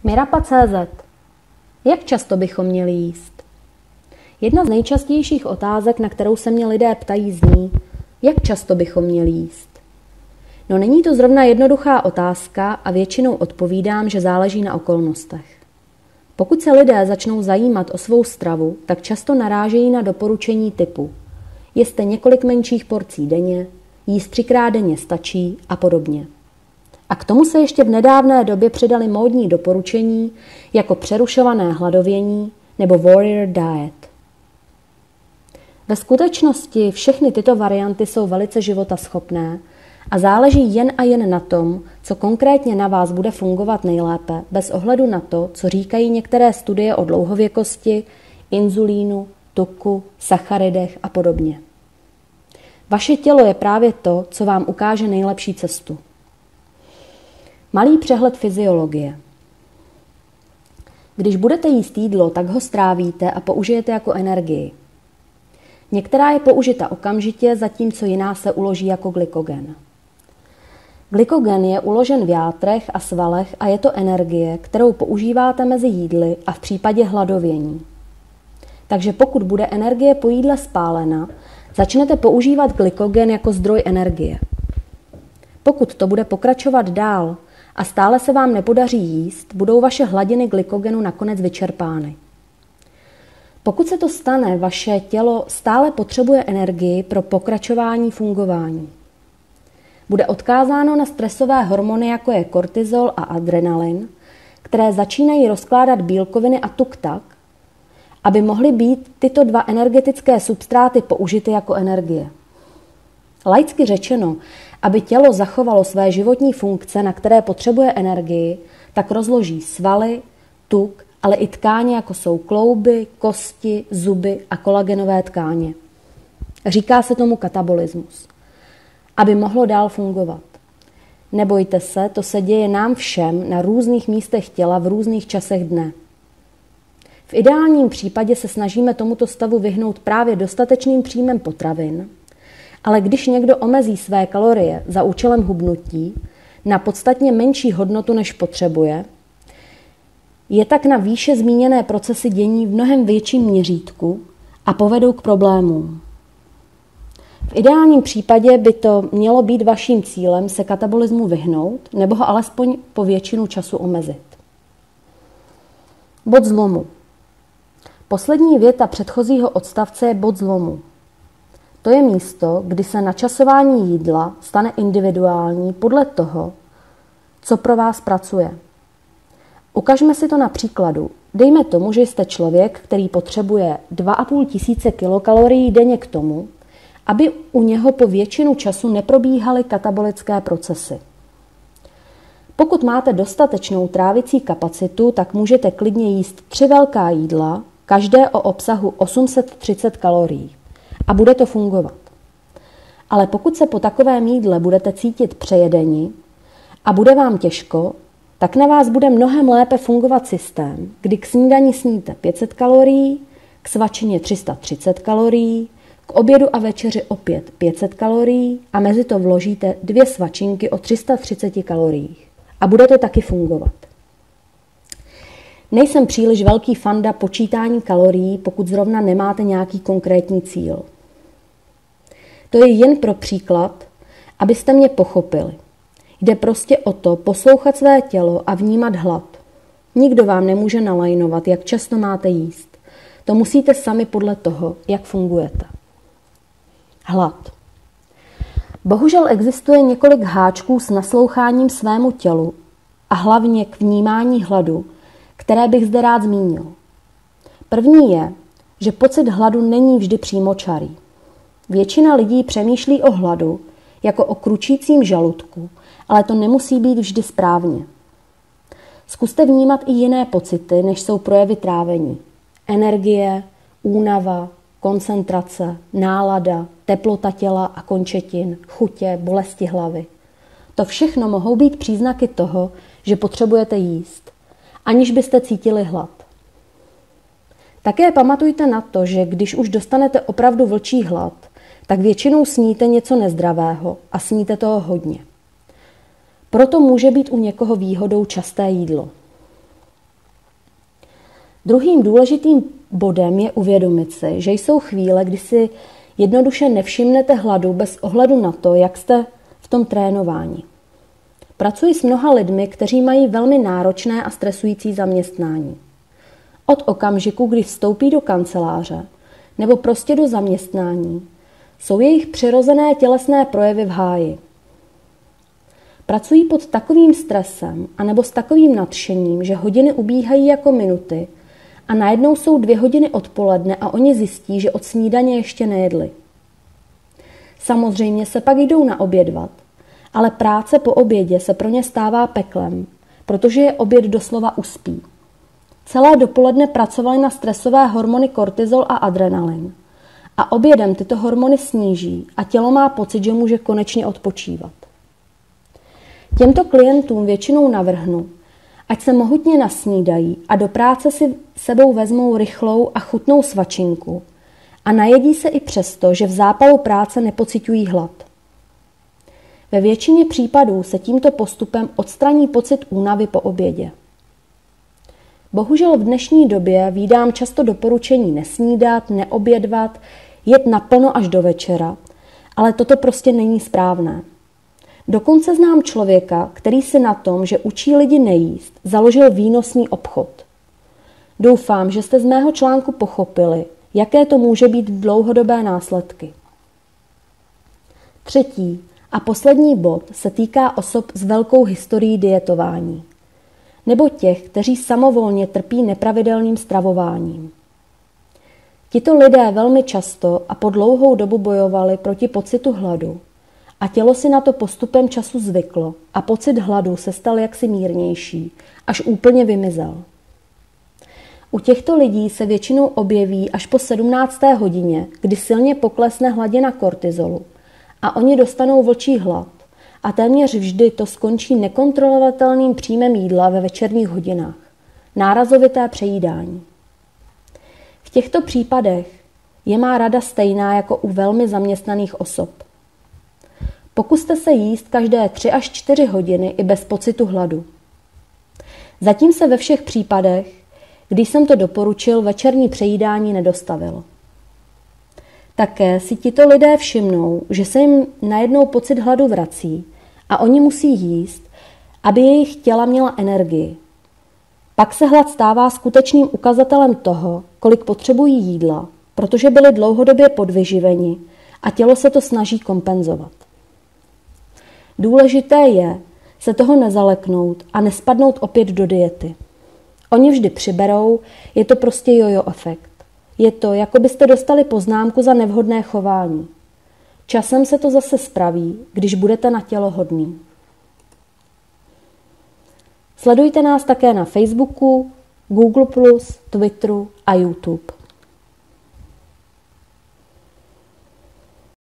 Mirapa.cz. Jak často bychom měli jíst? Jedna z nejčastějších otázek, na kterou se mě lidé ptají, zní, jak často bychom měli jíst? No není to zrovna jednoduchá otázka a většinou odpovídám, že záleží na okolnostech. Pokud se lidé začnou zajímat o svou stravu, tak často narážejí na doporučení typu jeste několik menších porcí denně, jíst 3krát denně stačí a podobně. A k tomu se ještě v nedávné době přidaly módní doporučení jako přerušované hladovění nebo warrior diet. Ve skutečnosti všechny tyto varianty jsou velice životaschopné a záleží jen a jen na tom, co konkrétně na vás bude fungovat nejlépe, bez ohledu na to, co říkají některé studie o dlouhověkosti, inzulínu, tuku, sacharidech a podobně. Vaše tělo je právě to, co vám ukáže nejlepší cestu. Malý přehled fyziologie. Když budete jíst jídlo, tak ho strávíte a použijete jako energii. Některá je použita okamžitě, zatímco jiná se uloží jako glykogen. Glykogen je uložen v játrech a svalech a je to energie, kterou používáte mezi jídly a v případě hladovění. Takže pokud bude energie po jídle spálena, začnete používat glykogen jako zdroj energie. Pokud to bude pokračovat dál a stále se vám nepodaří jíst, budou vaše hladiny glykogenu nakonec vyčerpány. Pokud se to stane, vaše tělo stále potřebuje energii pro pokračování fungování. Bude odkázáno na stresové hormony, jako je kortizol a adrenalin, které začínají rozkládat bílkoviny a tuk tak, aby mohly být tyto dva energetické substráty použity jako energie. Laicky řečeno, aby tělo zachovalo své životní funkce, na které potřebuje energii, tak rozloží svaly, tuk, ale i tkáně, jako jsou klouby, kosti, zuby a kolagenové tkáně. Říká se tomu katabolismus. Aby mohlo dál fungovat. Nebojte se, to se děje nám všem na různých místech těla v různých časech dne. V ideálním případě se snažíme tomuto stavu vyhnout právě dostatečným příjmem potravin, ale když někdo omezí své kalorie za účelem hubnutí na podstatně menší hodnotu, než potřebuje, je tak na výše zmíněné procesy dění v mnohem větším měřítku a povedou k problémům. V ideálním případě by to mělo být vaším cílem se katabolismu vyhnout nebo ho alespoň po většinu času omezit. Bod zlomu. Poslední věta předchozího odstavce je bod zlomu. To je místo, kdy se načasování jídla stane individuální podle toho, co pro vás pracuje. Ukažme si to na příkladu. Dejme tomu, že jste člověk, který potřebuje 2500 kilokalorií denně k tomu, aby u něho po většinu času neprobíhaly katabolické procesy. Pokud máte dostatečnou trávicí kapacitu, tak můžete klidně jíst 3 velká jídla, každé o obsahu 830 kalorií. A bude to fungovat. Ale pokud se po takovém jídle budete cítit přejedeni a bude vám těžko, tak na vás bude mnohem lépe fungovat systém, kdy k snídani sníte 500 kalorií, k svačině 330 kalorií, k obědu a večeři opět 500 kalorií a mezi to vložíte 2 svačinky o 330 kaloriích. A bude to taky fungovat. Nejsem příliš velký fanda počítání kalorií, pokud zrovna nemáte nějaký konkrétní cíl. To je jen pro příklad, abyste mě pochopili. Jde prostě o to poslouchat své tělo a vnímat hlad. Nikdo vám nemůže nalajnovat, jak často máte jíst. To musíte sami podle toho, jak fungujete. Hlad. Bohužel existuje několik háčků s nasloucháním svému tělu a hlavně k vnímání hladu, které bych zde rád zmínil. První je, že pocit hladu není vždy přímočarý. Většina lidí přemýšlí o hladu jako o kručícím žaludku, ale to nemusí být vždy správně. Zkuste vnímat i jiné pocity, než jsou projevy trávení. Energie, únava, koncentrace, nálada, teplota těla a končetin, chutě, bolesti hlavy. To všechno mohou být příznaky toho, že potřebujete jíst, aniž byste cítili hlad. Také pamatujte na to, že když už dostanete opravdu vlčí hlad, tak většinou sníte něco nezdravého a sníte toho hodně. Proto může být u někoho výhodou časté jídlo. Druhým důležitým bodem je uvědomit si, že jsou chvíle, kdy si jednoduše nevšimnete hladu bez ohledu na to, jak jste v tom trénování. Pracuji s mnoha lidmi, kteří mají velmi náročné a stresující zaměstnání. Od okamžiku, kdy vstoupí do kanceláře nebo prostě do zaměstnání, jsou jejich přirozené tělesné projevy v háji. Pracují pod takovým stresem anebo s takovým nadšením, že hodiny ubíhají jako minuty a najednou jsou 2 hodiny odpoledne a oni zjistí, že od snídaně ještě nejedli. Samozřejmě se pak jdou naobědvat, ale práce po obědě se pro ně stává peklem, protože je oběd doslova uspí. Celé dopoledne pracovali na stresové hormony kortizol a adrenalin a obědem tyto hormony sníží a tělo má pocit, že může konečně odpočívat. Těmto klientům většinou navrhnu, ať se mohutně nasnídají a do práce si sebou vezmou rychlou a chutnou svačinku a najedí se i přesto, že v zápalu práce nepociťují hlad. Ve většině případů se tímto postupem odstraní pocit únavy po obědě. Bohužel v dnešní době vídám často doporučení nesnídat, neobědvat, jet naplno až do večera, ale toto prostě není správné. Dokonce znám člověka, který si na tom, že učí lidi nejíst, založil výnosný obchod. Doufám, že jste z mého článku pochopili, jaké to může být dlouhodobé následky. Třetí a poslední bod se týká osob s velkou historií dietování, nebo těch, kteří samovolně trpí nepravidelným stravováním. Tito lidé velmi často a po dlouhou dobu bojovali proti pocitu hladu a tělo si na to postupem času zvyklo a pocit hladu se stal jaksi mírnější, až úplně vymizel. U těchto lidí se většinou objeví až po 17. hodině, kdy silně poklesne hladina kortizolu a oni dostanou vlčí hlad a téměř vždy to skončí nekontrolovatelným příjmem jídla ve večerních hodinách. Nárazovité přejídání. V těchto případech je má rada stejná jako u velmi zaměstnaných osob. Pokuste se jíst každé 3 až 4 hodiny i bez pocitu hladu. Zatím se ve všech případech, když jsem to doporučil, večerní přejídání nedostavilo. Také si tito lidé všimnou, že se jim najednou pocit hladu vrací a oni musí jíst, aby jejich těla měla energii. Pak se hlad stává skutečným ukazatelem toho, kolik potřebují jídla, protože byli dlouhodobě podvyživeni a tělo se to snaží kompenzovat. Důležité je se toho nezaleknout a nespadnout opět do diety. Oni vždy přiberou, je to prostě jojo efekt. Je to, jako byste dostali poznámku za nevhodné chování. Časem se to zase spraví, když budete na tělo hodný. Sledujte nás také na Facebooku, Google+, Twitteru a YouTube.